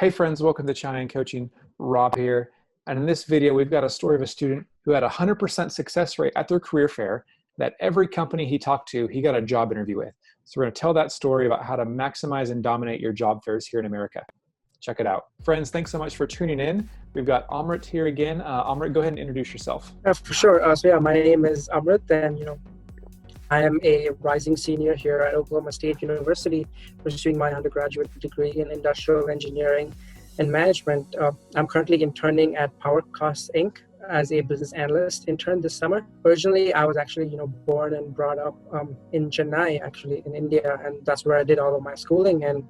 Hey friends, welcome to China and Coaching. Rob here. And in this video, we've got a story of a student who had a 100% success rate at their career fair that every company he talked to, he got a job interview with. So we're going to tell that story about how to maximize and dominate your job fairs here in America. Check it out. Friends, thanks so much for tuning in. We've got Amrit here again. Amrit, go ahead and introduce yourself. For sure. So my name is Amrit, and I am a rising senior here at Oklahoma State University, pursuing my undergraduate degree in industrial engineering and management. I'm currently interning at Power Costs Inc. as a business analyst intern this summer. Originally, I was actually born and brought up in Chennai, actually in India, and that's where I did all of my schooling. And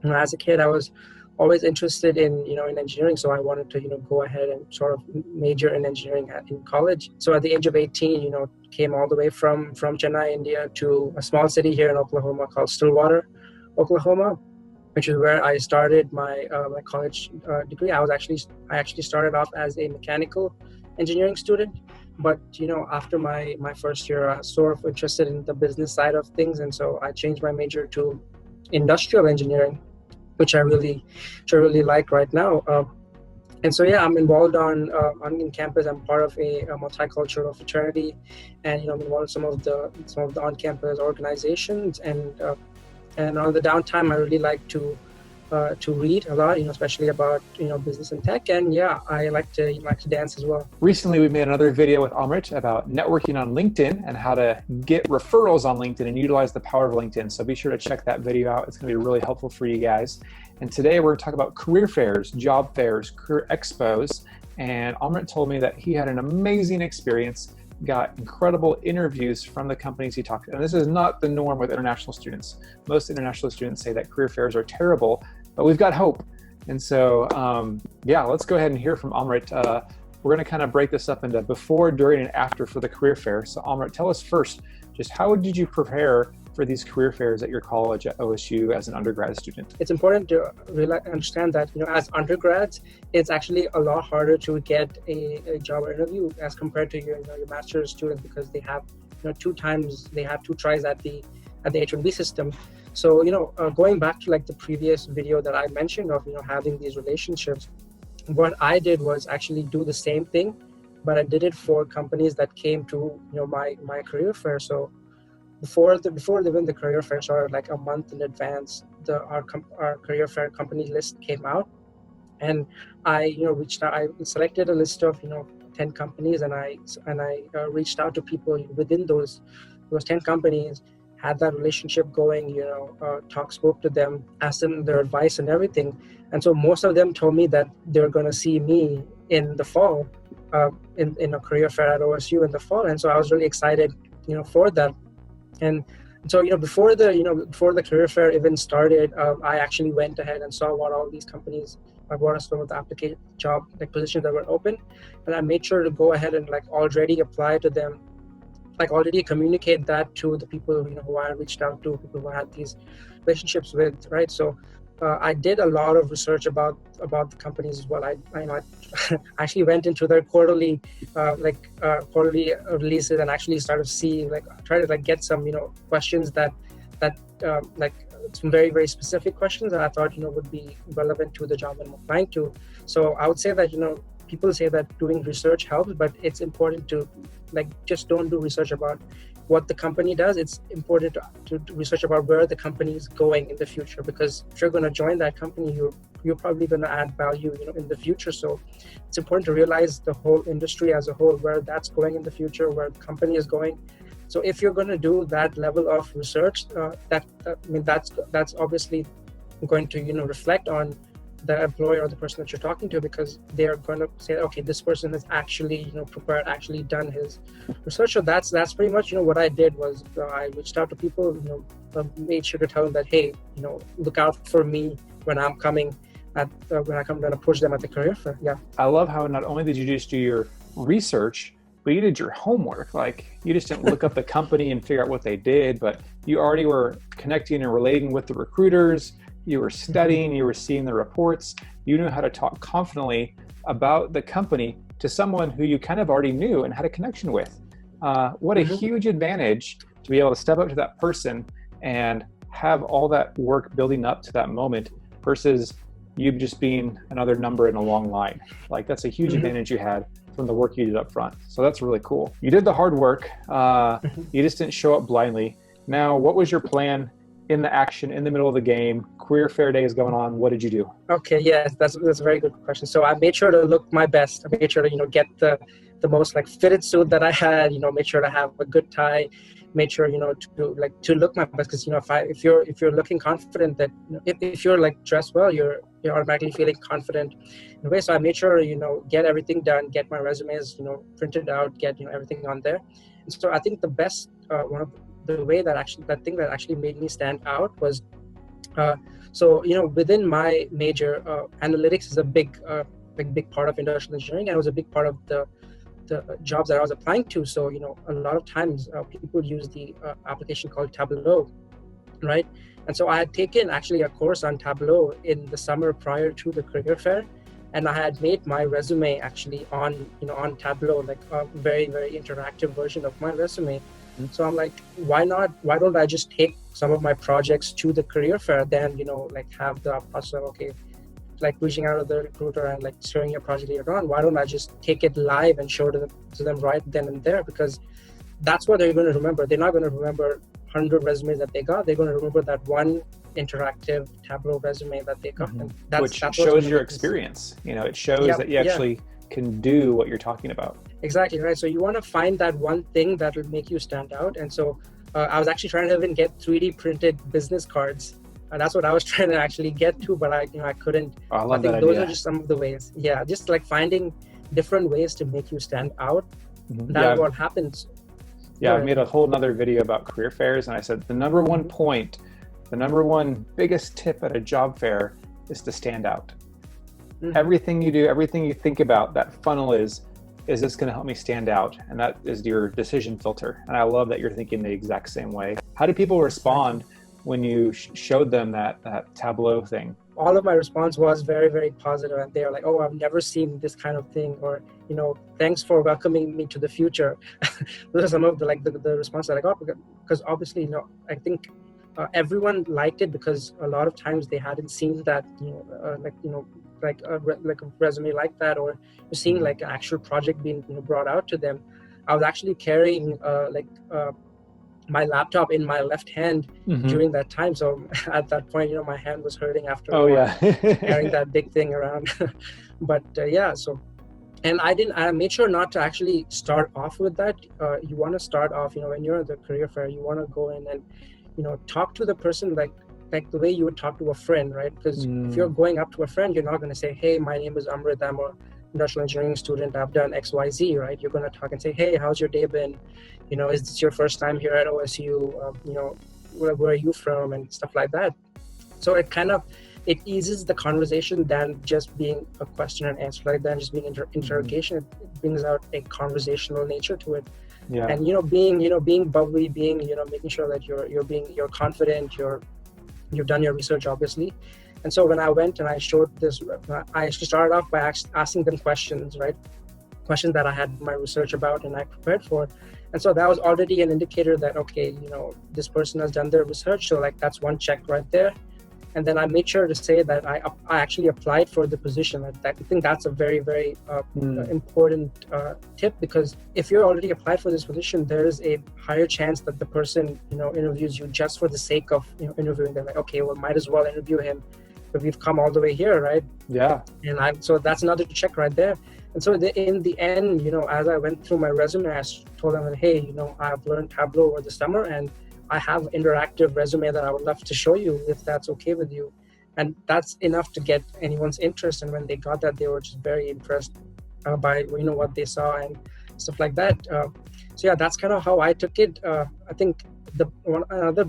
as a kid, I was always interested in in engineering, so I wanted to go ahead and sort of major in engineering in college. So at the age of 18, came all the way from Chennai, India, to a small city here in Oklahoma called Stillwater, Oklahoma, which is where I started my my college degree. I actually started off as a mechanical engineering student, but after my first year, I was sort of interested in the business side of things, and so I changed my major to industrial engineering, which I really like right now. And so I'm involved on campus. I'm part of a multicultural fraternity, and I'm involved in some of the on-campus organizations. And on the downtime, I really like to read a lot, especially about business and tech. And I like to dance as well. Recently, we made another video with Amrit about networking on LinkedIn and how to get referrals on LinkedIn and utilize the power of LinkedIn. So be sure to check that video out. It's going to be really helpful for you guys. And today we're going to talk about career fairs, job fairs, career expos. And Amrit told me that he had an amazing experience, got incredible interviews from the companies he talked to. And this is not the norm with international students. Most international students say that career fairs are terrible, but we've got hope. And so, let's go ahead and hear from Amrit. We're going to kind of break this up into before, during, and after for the career fair. So Amrit, tell us first, just how did you prepare for these career fairs at your college at OSU as an undergrad student? It's important to really understand that, as undergrads, it's actually a lot harder to get a job interview as compared to your master's students, because they have, two tries at the H-1B system. So, going back to like the previous video that I mentioned of, having these relationships, what I did was actually do the same thing, but I did it for companies that came to, my career fair. So before even the career fair started, like a month in advance, our career fair company list came out, and I reached out. I selected a list of 10 companies, and I reached out to people within those 10 companies, had that relationship going, spoke to them, asked them their advice and everything. And so most of them told me that they're going to see me in the fall, in a career fair at OSU in the fall. And so I was really excited, for that. And so, before the career fair even started, I actually went ahead and saw what all these companies, what are some of the application job positions that were open. And I made sure to go ahead and already apply to them, already communicate that to the people who I reached out to, people who I had these relationships with, right? So I did a lot of research about the companies as well. I actually went into their quarterly releases and actually started seeing, try to get some questions that some very, very specific questions that I thought would be relevant to the job I'm applying to. So I would say that people say that doing research helps, but it's important to just don't do research about what the company does. It's important to research about where the company is going in the future, because if you're going to join that company, you're probably going to add value in the future. So it's important to realize the whole industry as a whole, where that's going in the future, where the company is going. So if you're going to do that level of research, that's obviously going to reflect on the employer or the person that you're talking to, because they're going to say, okay, this person has actually prepared, actually done his research. So that's pretty much what I did was I reached out to people, made sure to tell them that, hey, look out for me when I'm coming when I come to approach them at the career fair. I love how not only did you just do your research, but you did your homework. You just didn't look up the company and figure out what they did, but you already were connecting and relating with the recruiters. You were studying, you were seeing the reports, you knew how to talk confidently about the company to someone who you kind of already knew and had a connection with. What a huge advantage to be able to step up to that person and have all that work building up to that moment versus you just being another number in a long line. Like that's a huge advantage you had from the work you did up front. So that's really cool. You did the hard work. You just didn't show up blindly. Now, what was your plan in the action, in the middle of the game? Career fair day is going on. What did you do? Okay, yes, that's a very good question. So I made sure to look my best. I made sure to get the most like fitted suit that I had. Made sure to have a good tie. Made sure to look my best, because if you're looking confident, that if you're like dressed well, you're automatically feeling confident in a way. So I made sure get everything done, get my resumes printed out, get everything on there. And so I think the best one of the thing that actually made me stand out was so within my major, analytics is a big part of industrial engineering, and it was a big part of the jobs that I was applying to. So a lot of times people use the application called Tableau, right? And so I had taken actually a course on Tableau in the summer prior to the career fair, and I had made my resume actually on Tableau, like a very, very interactive version of my resume. So I'm like, why don't I just take some of my projects to the career fair, then have the process of like reaching out to the recruiter and like sharing your project later on. Why don't I just take it live and show to them right then and there? Because that's what they're going to remember. They're not going to remember 100 resumes that they got. They're going to remember that one interactive Tableau resume that they got. And Which shows your experience. It shows that you actually can do what you're talking about. Exactly, right. So you want to find that one thing that will make you stand out. And so I was actually trying to even get 3D printed business cards. That's what I was trying to actually get to, but I couldn't. Oh, I love think that those idea. are just some of the ways. Yeah, just like finding different ways to make you stand out. That's what happens. Yeah, I made a whole nother video about career fairs, and I said the number one point, the number one biggest tip at a job fair is to stand out. Everything you do, everything you think about, that funnel is this going to help me stand out? And that is your decision filter. And I love that you're thinking the exact same way. How do people respond when you showed them that Tableau thing? All of my response was very, very positive, and they were like, "Oh, I've never seen this kind of thing," or "Thanks for welcoming me to the future." Those are some of the response that I got, because obviously I think everyone liked it, because a lot of times they hadn't seen that like a resume like that, or seeing like an actual project being brought out to them. I was actually carrying my laptop in my left hand during that time. So at that point, my hand was hurting after carrying that big thing around. But so, and I made sure not to actually start off with that. You want to start off, when you're at the career fair, you want to go in and, talk to the person like the way you would talk to a friend, right? Because if you're going up to a friend, you're not going to say, "Hey, my name is Amrit, I'm a industrial engineering student, I've done XYZ," right? You're going to talk and say, "Hey, how's your day been? Is this your first time here at OSU? Where are you from?" and stuff like that. So it eases the conversation than just being a question and answer, like than just being interrogation. It brings out a conversational nature to it. Yeah. And being bubbly, being making sure that you're confident, you've done your research, obviously. And so when I went and I showed this, I actually started off by asking them questions, right? Questions that I had my research about and I prepared for. And so that was already an indicator that, okay, this person has done their research. So like that's one check right there. And then I made sure to say that I actually applied for the position. I think that's a very, very important tip, because if you're already applied for this position, there is a higher chance that the person, interviews you just for the sake of, interviewing them. Like, okay, well, might as well interview him, but we've come all the way here, right? Yeah. And so that's another check right there. And so in the end, as I went through my resume, I told them, "Hey, I've learned Tableau over the summer, and I have an interactive resume that I would love to show you if that's okay with you." And that's enough to get anyone's interest. And when they got that, they were just very impressed by what they saw and stuff like that. So yeah, that's kind of how I took it. I think another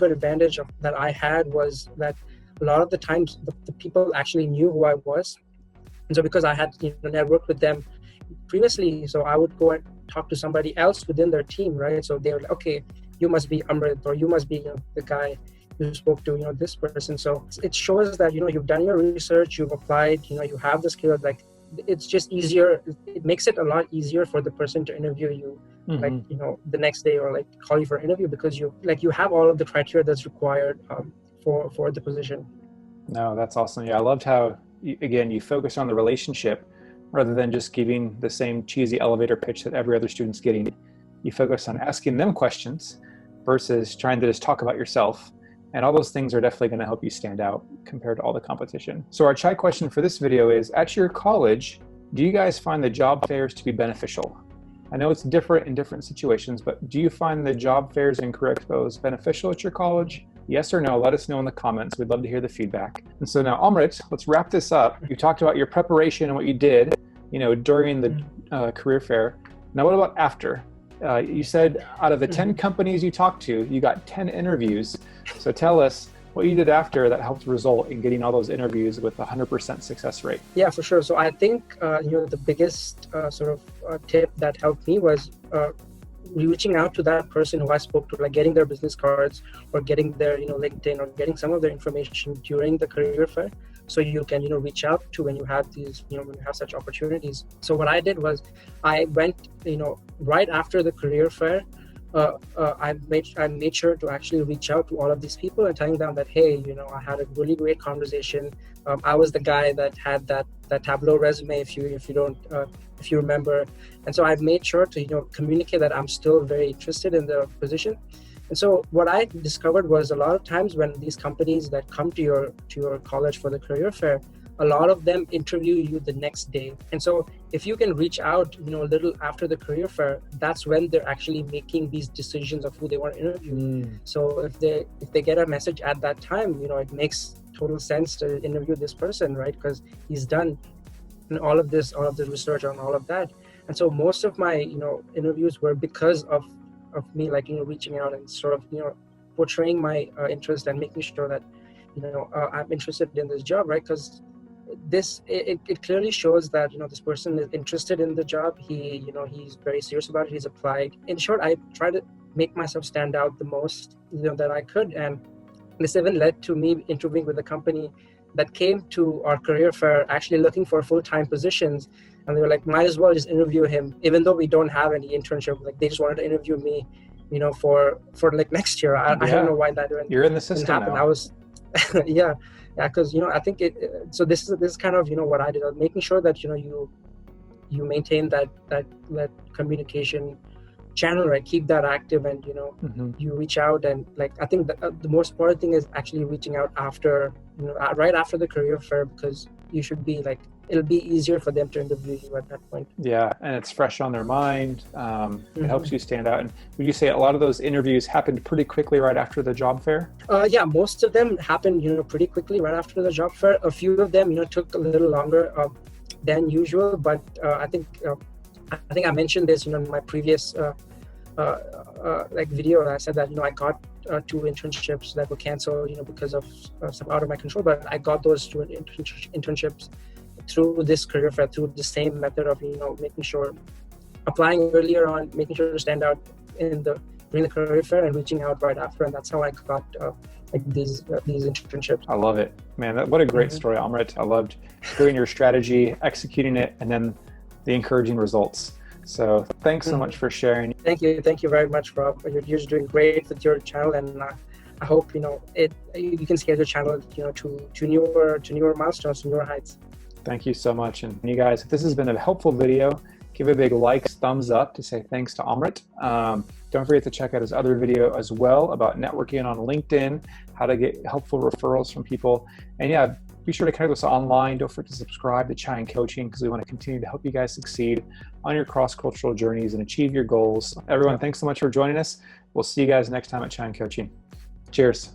good advantage that I had was that a lot of the times the people actually knew who I was. And so because I had networked with them previously, so I would go and talk to somebody else within their team, right? So they were like, "Okay, you must be Amrit, or you must be the guy who spoke to this person." So it shows that you've done your research, you've applied, you have the skills. Like it's just easier. It makes it a lot easier for the person to interview you, like the next day, or like call you for an interview, because you have all of the criteria that's required for the position. No, that's awesome. Yeah, I loved how, again, you focus on the relationship rather than just giving the same cheesy elevator pitch that every other student's getting. You focus on asking them questions versus trying to just talk about yourself. And all those things are definitely going to help you stand out compared to all the competition. So our chai question for this video is, at your college, do you guys find the job fairs to be beneficial? I know it's different in different situations, but do you find the job fairs and career expos beneficial at your college? Yes or no? Let us know in the comments. We'd love to hear the feedback. And so now, Amrit, let's wrap this up. You talked about your preparation and what you did, during the career fair. Now, what about after? You said out of the 10 companies you talked to, you got 10 interviews. So tell us what you did after that helped result in getting all those interviews with 100% success rate. Yeah, for sure. So I think the biggest tip that helped me was reaching out to that person who I spoke to, like getting their business cards or getting their LinkedIn or getting some of their information during the career fair, so you can reach out to when you have these when you have such opportunities. So what I did was I went right after the career fair. I made sure to actually reach out to all of these people and telling them that, hey, I had a really great conversation. I was the guy that had that Tableau resume, if you remember. And so I've made sure to communicate that I'm still very interested in the position. And so what I discovered was a lot of times when these companies that come to your college for the career fair, a lot of them interview you the next day. And so if you can reach out, a little after the career fair, that's when they're actually making these decisions of who they want to interview. So if they get a message at that time, it makes total sense to interview this person, right? Because he's done all of this research on all of that. And so most of my, interviews were because of me, reaching out and sort of, portraying my interest and making sure that, I'm interested in this job, right? Because it clearly shows that this person is interested in the job. He's very serious about it. He's applied. In short, I try to make myself stand out the most that I could, and this even led to me interviewing with a company that came to our career fair actually looking for full-time positions, and they were like, might as well just interview him even though we don't have any internship. Like, they just wanted to interview me for like next year. I don't know why that you're in the system now. I was yeah, because I think so this is kind of what I did, making sure that you maintain that communication channel, right? Keep that active, and you reach out, and I think the most important thing is actually reaching out after right after the career fair, because you should be it'll be easier for them to interview you at that point. Yeah, and it's fresh on their mind. It helps you stand out. And would you say a lot of those interviews happened pretty quickly right after the job fair? Yeah, most of them happened pretty quickly right after the job fair. A few of them took a little longer than usual, but I think I mentioned this in my previous video. I said that I got 2 internships that were canceled because of some out of my control, but I got those 2 internships through this career fair, through the same method of making sure, applying earlier on, making sure to stand out during the career fair, and reaching out right after. And that's how I got these internships. I love it, man. What a great story, Amrit. I loved hearing your strategy, executing it, and then the encouraging results. So thanks so much for sharing. Thank you very much, Rob. You're doing great with your channel, and I hope you can scale your channel to newer milestones, to newer heights. Thank you so much. And you guys, if this has been a helpful video, give a big thumbs up to say thanks to Amrit. Don't forget to check out his other video as well about networking on LinkedIn, how to get helpful referrals from people. And yeah, be sure to connect with us online. Don't forget to subscribe to Chai and Coaching, because we want to continue to help you guys succeed on your cross-cultural journeys and achieve your goals. Everyone, thanks so much for joining us. We'll see you guys next time at Chai and Coaching. Cheers.